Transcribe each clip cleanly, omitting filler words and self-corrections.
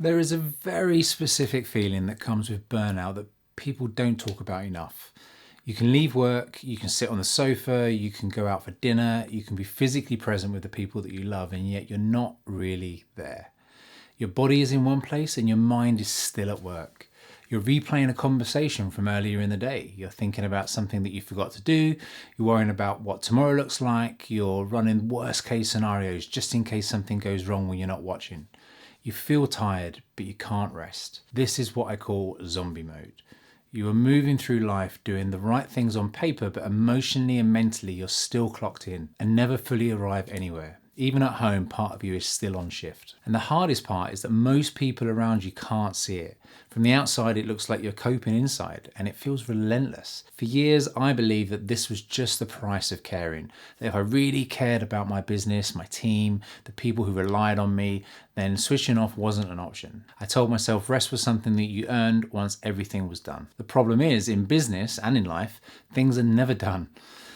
There is a very specific feeling that comes with burnout that people don't talk about enough. You can leave work, you can sit on the sofa, you can go out for dinner, you can be physically present with the people that you love, and yet you're not really there. Your body is in one place and your mind is still at work. You're replaying a conversation from earlier in the day. You're thinking about something that you forgot to do. You're worrying about what tomorrow looks like. You're running worst case scenarios just in case something goes wrong when you're not watching. You feel tired, but you can't rest. This is what I call zombie mode. You are moving through life doing the right things on paper, but emotionally and mentally you're still clocked in and never fully arrive anywhere. Even at home, part of you is still on shift. And the hardest part is that most people around you can't see it. From the outside, it looks like you're coping inside, and it feels relentless. For years, I believed that this was just the price of caring. That if I really cared about my business, my team, the people who relied on me, then switching off wasn't an option. I told myself rest was something that you earned once everything was done. The problem is, in business and in life, things are never done.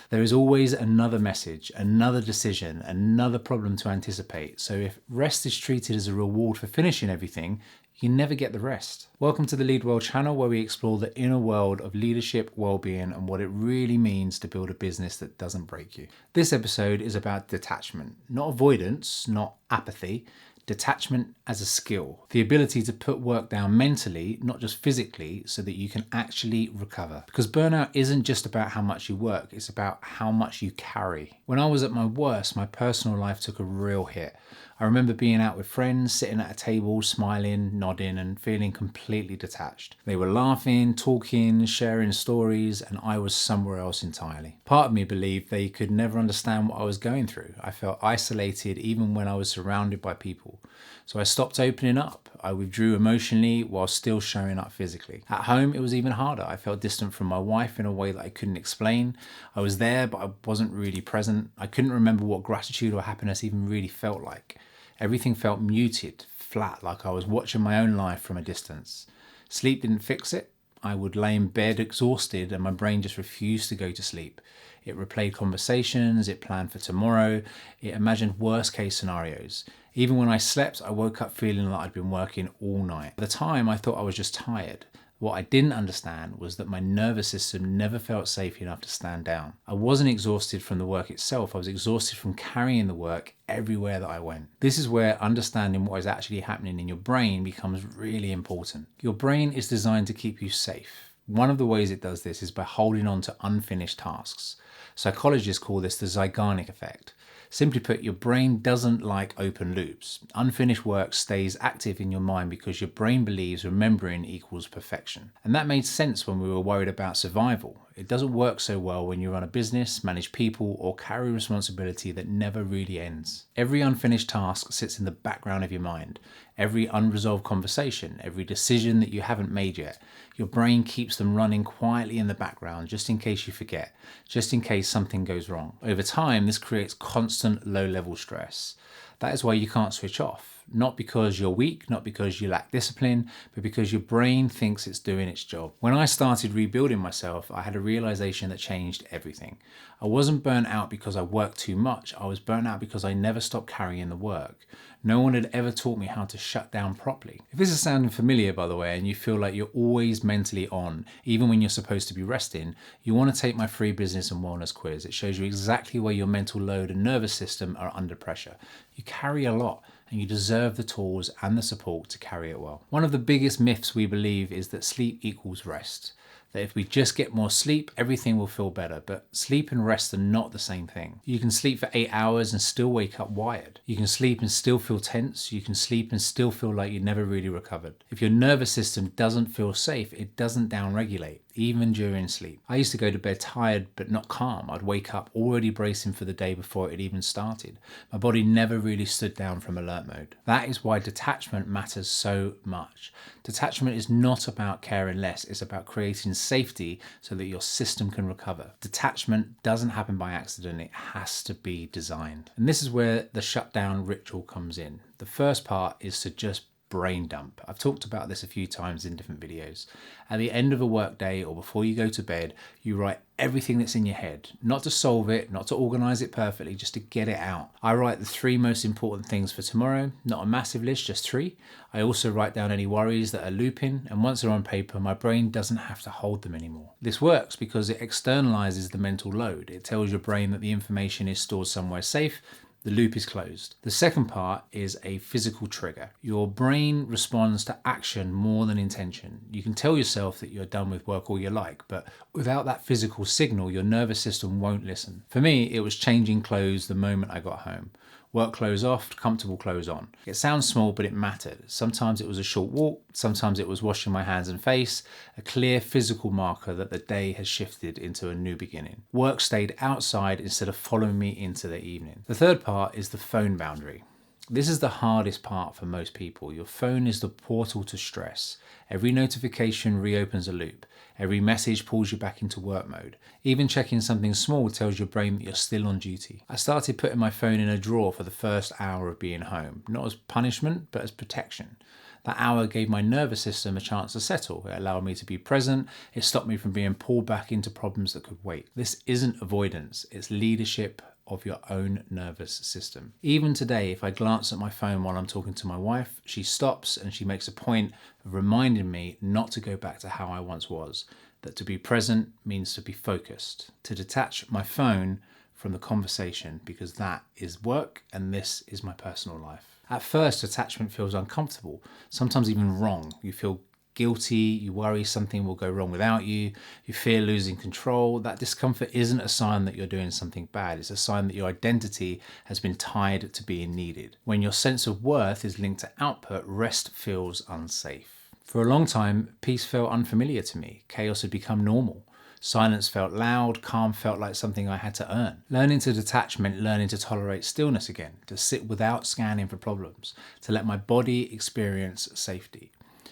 There is always another message, another decision, another problem to anticipate. So if rest is treated as a reward for finishing everything, you never get the rest. Welcome to the Lead Well channel, where we explore the inner world of leadership, well-being, and what it really means to build a business that doesn't break you. This episode is about detachment, not avoidance, not apathy. Detachment as a skill, the ability to put work down mentally, not just physically, so that you can actually recover. Because burnout isn't just about how much you work, it's about how much you carry. When I was at my worst, my personal life took a real hit. I remember being out with friends, sitting at a table, smiling, nodding, and feeling completely detached. They were laughing, talking, sharing stories, and I was somewhere else entirely. Part of me believed they could never understand what I was going through. I felt isolated even when I was surrounded by people. So I stopped opening up. I withdrew emotionally while still showing up physically. At home, it was even harder. I felt distant from my wife in a way that I couldn't explain. I was there, but I wasn't really present. I couldn't remember what gratitude or happiness even really felt like. Everything felt muted, flat, like I was watching my own life from a distance. Sleep didn't fix it. I would lay in bed exhausted and my brain just refused to go to sleep. It replayed conversations, it planned for tomorrow, it imagined worst case scenarios. Even when I slept, I woke up feeling like I'd been working all night. At the time, I thought I was just tired. What I didn't understand was that my nervous system never felt safe enough to stand down. I wasn't exhausted from the work itself, I was exhausted from carrying the work everywhere that I went. This is where understanding what is actually happening in your brain becomes really important. Your brain is designed to keep you safe. One of the ways it does this is by holding on to unfinished tasks. Psychologists call this the Zeigarnik effect. Simply put, your brain doesn't like open loops. Unfinished work stays active in your mind because your brain believes remembering equals perfection. And that made sense when we were worried about survival. It doesn't work so well when you run a business, manage people, or carry responsibility that never really ends. Every unfinished task sits in the background of your mind. Every unresolved conversation, every decision that you haven't made yet, your brain keeps them running quietly in the background just in case you forget, just in case something goes wrong. Over time, this creates constant low-level stress. That is why you can't switch off. Not because you're weak, not because you lack discipline, but because your brain thinks it's doing its job. When I started rebuilding myself, I had a realization that changed everything. I wasn't burnt out because I worked too much. I was burnt out because I never stopped carrying the work. No one had ever taught me how to shut down properly. If this is sounding familiar, by the way, and you feel like you're always mentally on, even when you're supposed to be resting, you want to take my free business and wellness quiz. It shows you exactly where your mental load and nervous system are under pressure. You carry a lot, and you deserve the tools and the support to carry it well. One of the biggest myths we believe is that sleep equals rest. That if we just get more sleep, everything will feel better. But sleep and rest are not the same thing. You can sleep for 8 hours and still wake up wired. You can sleep and still feel tense. You can sleep and still feel like you never really recovered. If your nervous system doesn't feel safe, it doesn't downregulate, even during sleep. I used to go to bed tired but not calm. I'd wake up already bracing for the day before it even started. My body never really stood down from alert mode. That is why detachment matters so much. Detachment is not about caring less, it's about creating safety so that your system can recover. Detachment doesn't happen by accident, it has to be designed. And this is where the shutdown ritual comes in. The first part is to just brain dump. I've talked about this a few times in different videos. At the end of a work day or before you go to bed, you write everything that's in your head, not to solve it, not to organize it perfectly, just to get it out. I write the 3 most important things for tomorrow, not a massive list, just 3. I also write down any worries that are looping, and once they're on paper, my brain doesn't have to hold them anymore. This works because it externalizes the mental load. It tells your brain that the information is stored somewhere safe. The loop is closed. The second part is a physical trigger. Your brain responds to action more than intention. You can tell yourself that you're done with work all you like, but without that physical signal, your nervous system won't listen. For me, it was changing clothes the moment I got home. Work clothes off, comfortable clothes on. It sounds small, but it mattered. Sometimes it was a short walk, sometimes it was washing my hands and face, a clear physical marker that the day has shifted into a new beginning. Work stayed outside instead of following me into the evening. The third part is the phone boundary. This is the hardest part for most people. Your phone is the portal to stress. Every notification reopens a loop. Every message pulls you back into work mode. Even checking something small tells your brain that you're still on duty. I started putting my phone in a drawer for the first hour of being home, not as punishment, but as protection. That hour gave my nervous system a chance to settle. It allowed me to be present. It stopped me from being pulled back into problems that could wait. This isn't avoidance, it's leadership of your own nervous system. Even today, if I glance at my phone while I'm talking to my wife, she stops and she makes a point of reminding me not to go back to how I once was, that to be present means to be focused, to detach my phone from the conversation, because that is work and this is my personal life. At first, attachment feels uncomfortable, sometimes even wrong. You feel guilty, you worry something will go wrong without you, you fear losing control. That discomfort isn't a sign that you're doing something bad, it's a sign that your identity has been tied to being needed. When your sense of worth is linked to output, rest feels unsafe. For a long time, peace felt unfamiliar to me. Chaos had become normal. Silence felt loud, calm felt like something I had to earn. Learning to detach meant learning to tolerate stillness again, to sit without scanning for problems, to let my body experience safety.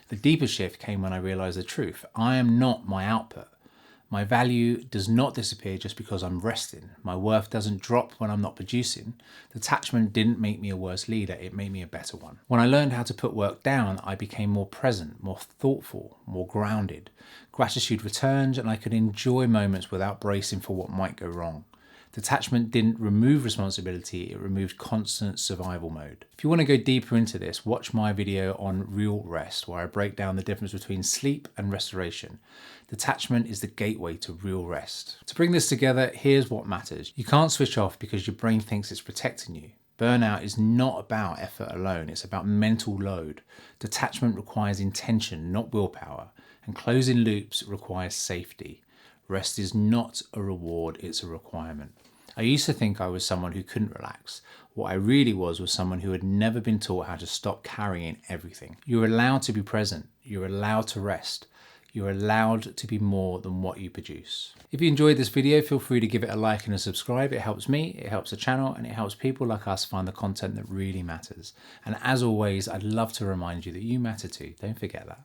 The deeper shift came when I realized the truth. I am not my output. My value does not disappear just because I'm resting. My worth doesn't drop when I'm not producing. Detachment didn't make me a worse leader, it made me a better one. When I learned how to put work down, I became more present, more thoughtful, more grounded. Gratitude returned and I could enjoy moments without bracing for what might go wrong. Detachment didn't remove responsibility, it removed constant survival mode. If you want to go deeper into this, watch my video on real rest, where I break down the difference between sleep and restoration. Detachment is the gateway to real rest. To bring this together, here's what matters. You can't switch off because your brain thinks it's protecting you. Burnout is not about effort alone, it's about mental load. Detachment requires intention, not willpower, and closing loops requires safety. Rest is not a reward, it's a requirement. I used to think I was someone who couldn't relax. What I really was someone who had never been taught how to stop carrying everything. You're allowed to be present. You're allowed to rest. You're allowed to be more than what you produce. If you enjoyed this video, feel free to give it a like and a subscribe. It helps me, it helps the channel, and it helps people like us find the content that really matters. And as always, I'd love to remind you that you matter too. Don't forget that.